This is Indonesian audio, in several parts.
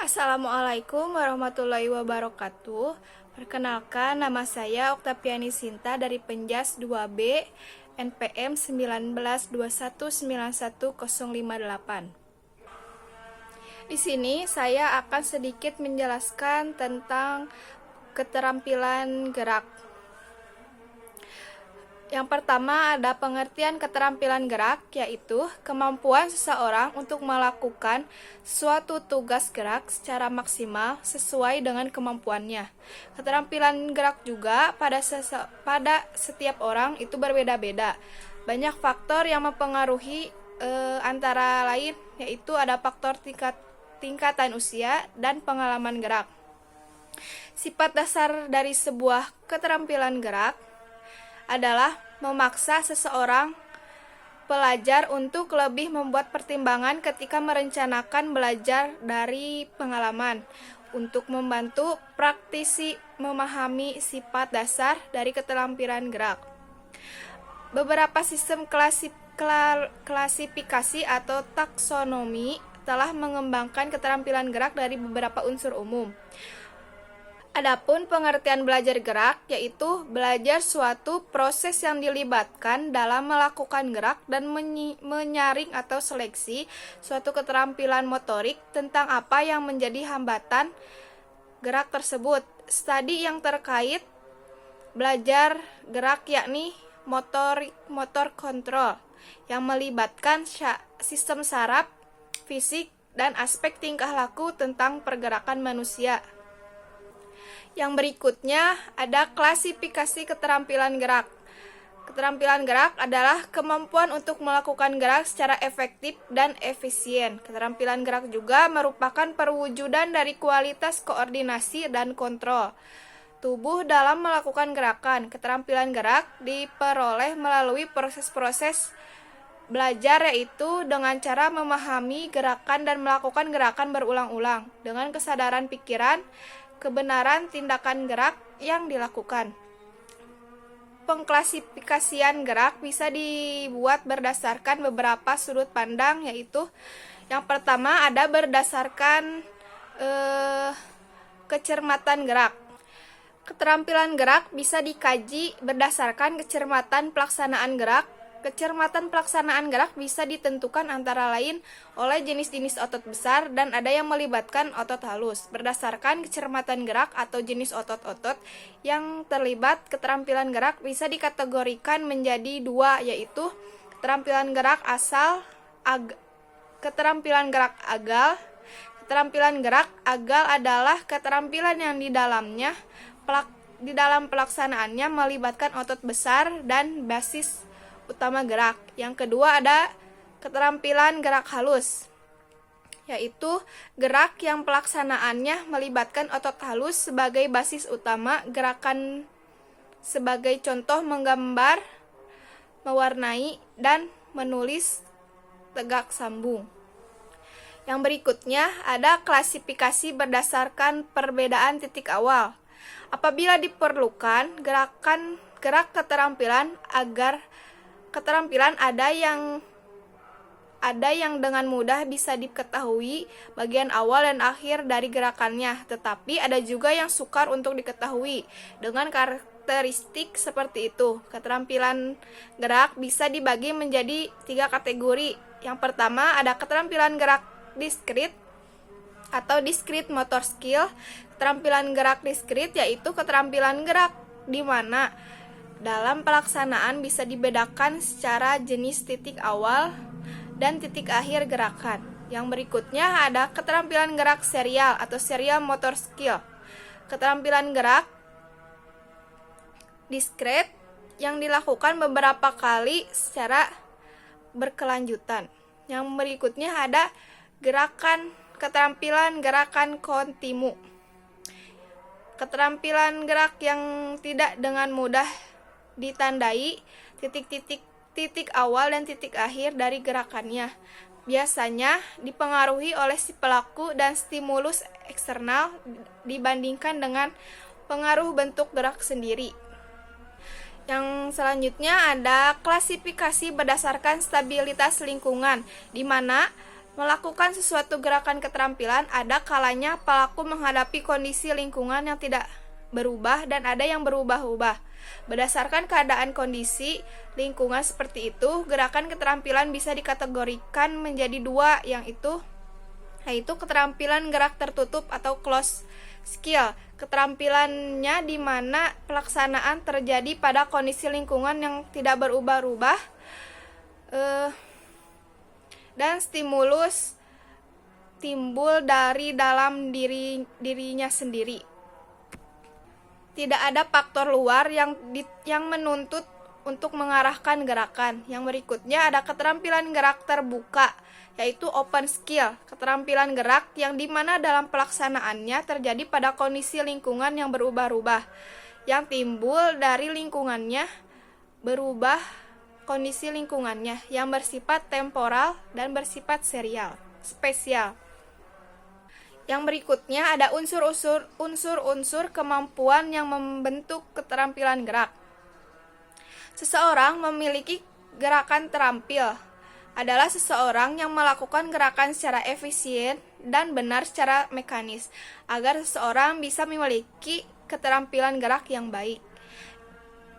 Assalamualaikum warahmatullahi wabarakatuh. Perkenalkan, nama saya Oktaviani Sinta dari Penjas 2B NPM 1921919058. Di sini saya akan sedikit menjelaskan tentang keterampilan gerak. Yang pertama ada pengertian keterampilan gerak, yaitu kemampuan seseorang untuk melakukan suatu tugas gerak secara maksimal sesuai dengan kemampuannya. Keterampilan gerak juga pada setiap orang itu berbeda-beda. Banyak faktor yang mempengaruhi, antara lain yaitu ada faktor tingkatan usia dan pengalaman gerak. Sifat dasar dari sebuah keterampilan gerak adalah memaksa seseorang pelajar untuk lebih membuat pertimbangan ketika merencanakan belajar dari pengalaman, untuk membantu praktisi memahami sifat dasar dari keterampilan gerak. Beberapa sistem klasifikasi atau taksonomi telah mengembangkan keterampilan gerak dari beberapa unsur umum. Adapun pengertian belajar gerak, yaitu belajar suatu proses yang dilibatkan dalam melakukan gerak dan menyaring atau seleksi suatu keterampilan motorik tentang apa yang menjadi hambatan gerak tersebut. Studi yang terkait belajar gerak yakni motor kontrol, yang melibatkan sistem saraf, fisik, dan aspek tingkah laku tentang pergerakan manusia. Yang berikutnya ada klasifikasi keterampilan gerak. Keterampilan gerak adalah kemampuan untuk melakukan gerak secara efektif dan efisien. Keterampilan gerak juga merupakan perwujudan dari kualitas koordinasi dan kontrol tubuh dalam melakukan gerakan. Keterampilan gerak diperoleh melalui proses-proses belajar, yaitu dengan cara memahami gerakan dan melakukan gerakan berulang-ulang dengan kesadaran pikiran kebenaran tindakan gerak yang dilakukan. Pengklasifikasian gerak bisa dibuat berdasarkan beberapa sudut pandang, yaitu yang pertama ada berdasarkan kecermatan gerak. Keterampilan gerak bisa dikaji berdasarkan kecermatan pelaksanaan gerak. Kecermatan pelaksanaan gerak bisa ditentukan antara lain oleh jenis-jenis otot besar dan ada yang melibatkan otot halus. Berdasarkan kecermatan gerak atau jenis otot-otot yang terlibat, keterampilan gerak bisa dikategorikan menjadi dua, yaitu keterampilan gerak keterampilan gerak agal. Keterampilan gerak agal adalah keterampilan yang di dalam pelaksanaannya melibatkan otot besar dan basis utama gerak. Yang kedua ada keterampilan gerak halus, yaitu gerak yang pelaksanaannya melibatkan otot halus sebagai basis utama gerakan, sebagai contoh menggambar, mewarnai, dan menulis tegak sambung. Yang berikutnya ada klasifikasi berdasarkan perbedaan titik awal. Apabila diperlukan gerak keterampilan ada yang dengan mudah bisa diketahui bagian awal dan akhir dari gerakannya, tetapi ada juga yang sukar untuk diketahui dengan karakteristik seperti itu. Keterampilan gerak bisa dibagi menjadi 3 kategori. Yang pertama ada keterampilan gerak diskrit atau discrete motor skill. Keterampilan gerak diskrit yaitu keterampilan gerak di mana dalam pelaksanaan bisa dibedakan secara jenis titik awal dan titik akhir gerakan. Yang berikutnya ada keterampilan gerak serial atau serial motor skill. Keterampilan gerak diskret yang dilakukan beberapa kali secara berkelanjutan. Yang berikutnya ada keterampilan gerakan kontinu. Keterampilan gerak yang tidak dengan mudah ditandai titik awal dan titik akhir dari gerakannya. Biasanya dipengaruhi oleh si pelaku dan stimulus eksternal dibandingkan dengan pengaruh bentuk gerak sendiri. Yang selanjutnya ada klasifikasi berdasarkan stabilitas lingkungan, di mana Melakukan sesuatu gerakan keterampilan, ada kalanya pelaku menghadapi kondisi lingkungan yang tidak berubah dan ada yang berubah-ubah. Berdasarkan keadaan kondisi lingkungan seperti itu, gerakan keterampilan bisa dikategorikan menjadi dua, yaitu keterampilan gerak tertutup atau closed skill. Keterampilannya di mana pelaksanaan terjadi pada kondisi lingkungan yang tidak berubah-ubah dan stimulus timbul dari dalam dirinya sendiri. Tidak ada faktor luar yang menuntut untuk mengarahkan gerakan. Yang berikutnya ada keterampilan gerak terbuka, yaitu open skill. Keterampilan gerak yang dimana dalam pelaksanaannya terjadi pada kondisi lingkungan yang berubah-ubah, yang timbul dari lingkungannya berubah kondisi lingkungannya, yang bersifat temporal dan bersifat spesial. Yang berikutnya ada unsur-unsur kemampuan yang membentuk keterampilan gerak. Seseorang memiliki gerakan terampil adalah seseorang yang melakukan gerakan secara efisien dan benar secara mekanis, agar seseorang bisa memiliki keterampilan gerak yang baik.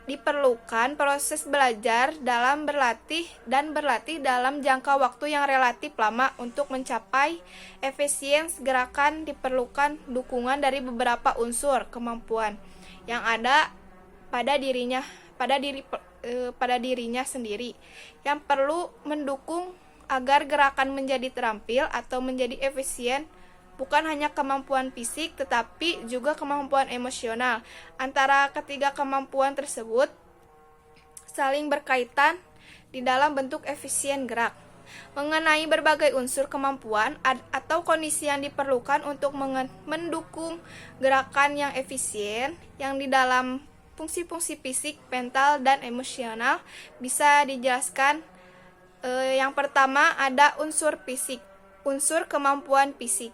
Diperlukan proses belajar dalam berlatih dalam jangka waktu yang relatif lama. Untuk mencapai efisiensi gerakan diperlukan dukungan dari beberapa unsur kemampuan yang ada pada dirinya sendiri, yang perlu mendukung agar gerakan menjadi terampil atau menjadi efisien. Bukan hanya kemampuan fisik, tetapi juga kemampuan emosional. Antara ketiga kemampuan tersebut saling berkaitan di dalam bentuk efisien gerak. Mengenai berbagai unsur kemampuan atau kondisi yang diperlukan untuk mendukung gerakan yang efisien, yang di dalam fungsi-fungsi fisik, mental, dan emosional, bisa dijelaskan. Yang pertama ada unsur fisik, unsur kemampuan fisik.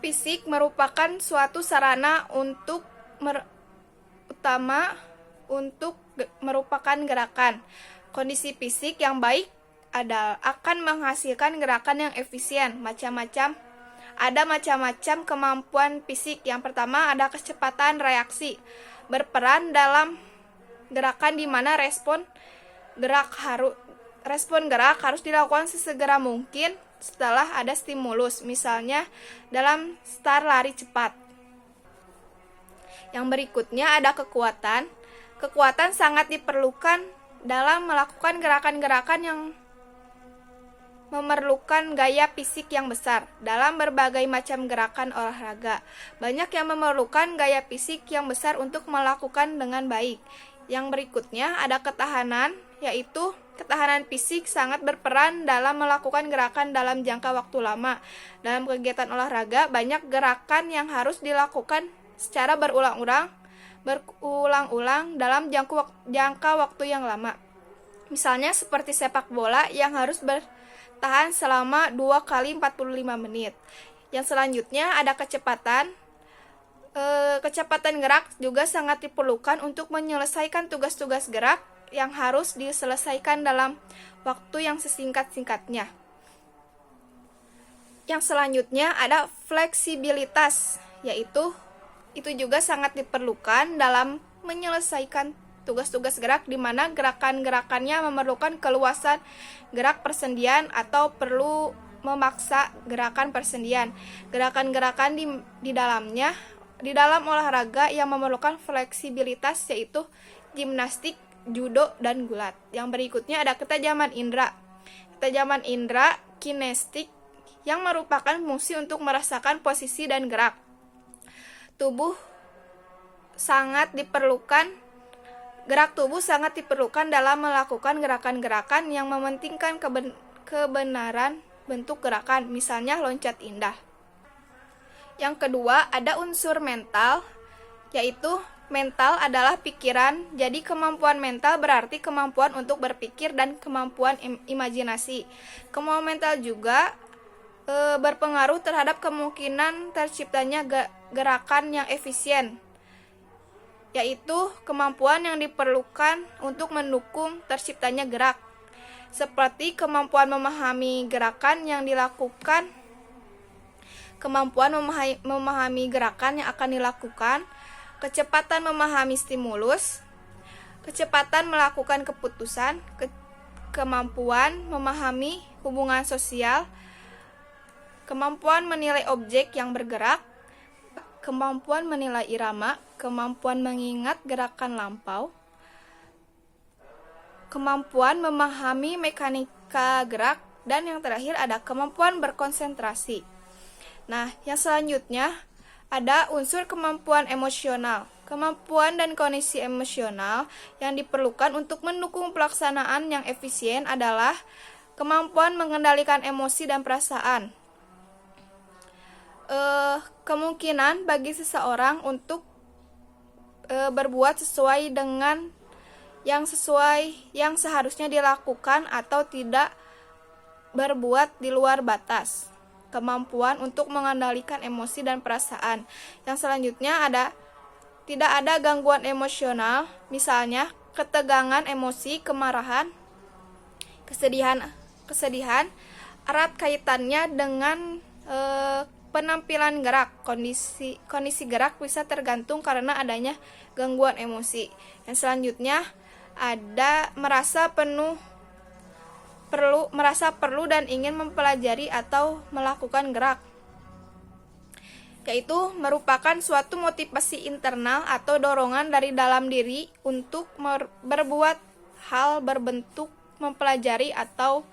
Fisik merupakan suatu sarana merupakan gerakan. Kondisi fisik yang baik akan menghasilkan gerakan yang efisien. Ada macam-macam kemampuan fisik. Yang pertama ada kecepatan reaksi, berperan dalam gerakan di mana respon gerak harus dilakukan sesegera mungkin setelah ada stimulus, misalnya dalam start lari cepat. Yang berikutnya ada kekuatan. Kekuatan sangat diperlukan dalam melakukan gerakan-gerakan yang memerlukan gaya fisik yang besar. Dalam berbagai macam gerakan olahraga, banyak yang memerlukan gaya fisik yang besar untuk melakukan dengan baik. Yang berikutnya ada ketahanan, yaitu ketahanan fisik sangat berperan dalam melakukan gerakan dalam jangka waktu lama. Dalam kegiatan olahraga, banyak gerakan yang harus dilakukan secara berulang-ulang dalam jangka waktu yang lama. Misalnya seperti sepak bola yang harus bertahan selama 2 kali 45 menit. Yang selanjutnya ada kecepatan. Kecepatan gerak juga sangat diperlukan untuk menyelesaikan tugas-tugas gerak yang harus diselesaikan dalam waktu yang sesingkat-singkatnya. Yang selanjutnya ada fleksibilitas, yaitu itu juga sangat diperlukan dalam menyelesaikan tugas-tugas gerak di mana gerakan-gerakannya memerlukan keluasan gerak persendian atau perlu memaksa gerakan persendian. Gerakan-gerakan di dalam olahraga yang memerlukan fleksibilitas yaitu gimnastik, judo, dan gulat. Yang berikutnya ada ketajaman indera. Ketajaman indera kinestik yang merupakan fungsi untuk merasakan posisi dan gerak tubuh gerak tubuh sangat diperlukan dalam melakukan gerakan-gerakan yang mementingkan kebenaran bentuk gerakan, misalnya loncat indah. Yang kedua ada unsur mental, yaitu mental adalah pikiran. Jadi kemampuan mental berarti kemampuan untuk berpikir dan kemampuan imajinasi. Kemampuan mental juga berpengaruh terhadap kemungkinan terciptanya gerakan yang efisien, yaitu kemampuan yang diperlukan untuk mendukung terciptanya gerak. seperti kemampuan memahami gerakan yang dilakukan, kecepatan memahami stimulus, kecepatan melakukan keputusan, kemampuan memahami hubungan sosial, kemampuan menilai objek yang bergerak, kemampuan menilai irama, kemampuan mengingat gerakan lampau, kemampuan memahami mekanika gerak, dan yang terakhir ada kemampuan berkonsentrasi. Nah, yang selanjutnya ada unsur kemampuan emosional. Kemampuan dan kondisi emosional yang diperlukan untuk mendukung pelaksanaan yang efisien adalah kemampuan mengendalikan emosi dan perasaan. Kemungkinan bagi seseorang untuk berbuat sesuai dengan yang seharusnya dilakukan atau tidak berbuat di luar batas. Kemampuan untuk mengendalikan emosi dan perasaan. Yang selanjutnya tidak ada gangguan emosional, misalnya ketegangan emosi, kemarahan, kesedihan erat kaitannya dengan penampilan gerak. Kondisi gerak bisa tergantung karena adanya gangguan emosi. Yang selanjutnya ada merasa perlu dan ingin mempelajari atau melakukan gerak, yaitu merupakan suatu motivasi internal atau dorongan dari dalam diri untuk berbuat hal berbentuk mempelajari atau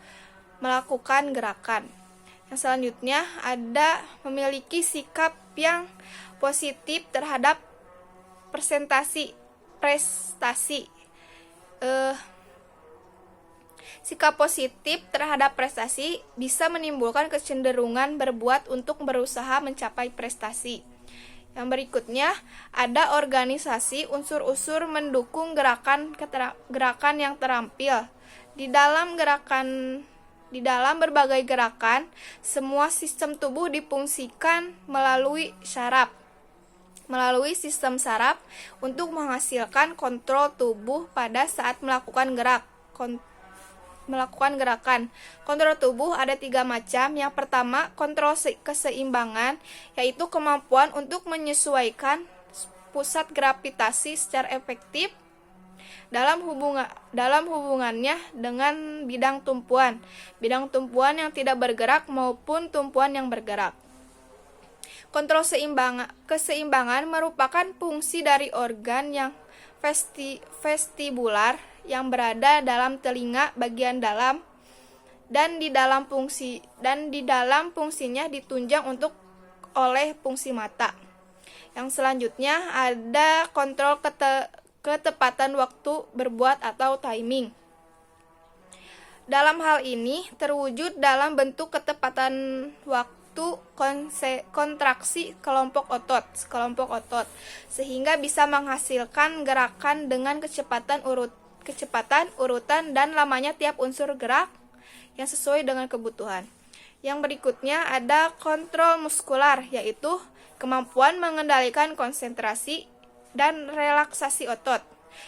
melakukan gerakan. Yang selanjutnya ada memiliki sikap yang positif terhadap prestasi. Sikap positif terhadap prestasi bisa menimbulkan kecenderungan berbuat untuk berusaha mencapai prestasi. Yang berikutnya ada organisasi, unsur-unsur mendukung gerakan yang terampil. Di dalam berbagai gerakan, semua sistem tubuh difungsikan melalui sistem saraf untuk menghasilkan kontrol tubuh pada saat melakukan gerakan. Kontrol tubuh ada 3 macam. Yang pertama, kontrol keseimbangan, yaitu kemampuan untuk menyesuaikan pusat gravitasi secara efektif dalam hubungannya dengan bidang tumpuan yang tidak bergerak maupun tumpuan yang bergerak. Kontrol keseimbangan merupakan fungsi dari organ yang vestibular yang berada dalam telinga bagian dalam dan di dalam fungsinya ditunjang oleh fungsi mata. Yang selanjutnya ada kontrol ketepatan waktu berbuat atau timing. Dalam hal ini terwujud dalam bentuk ketepatan waktu kontraksi kelompok otot sehingga bisa menghasilkan gerakan dengan kecepatan urutan dan lamanya tiap unsur gerak yang sesuai dengan kebutuhan. Yang berikutnya ada kontrol muskular, yaitu kemampuan mengendalikan konsentrasi dan relaksasi otot.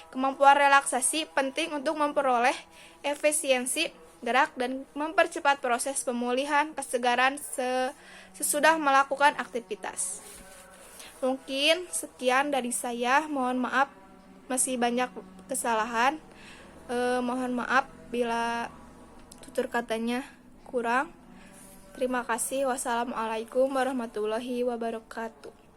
Kemampuan relaksasi penting untuk memperoleh efisiensi gerak dan mempercepat proses pemulihan kesegaran sesudah melakukan aktivitas. Mungkin sekian dari saya, mohon maaf masih banyak kesalahan. Mohon maaf bila tutur katanya kurang. Terima kasih. Wassalamualaikum warahmatullahi wabarakatuh.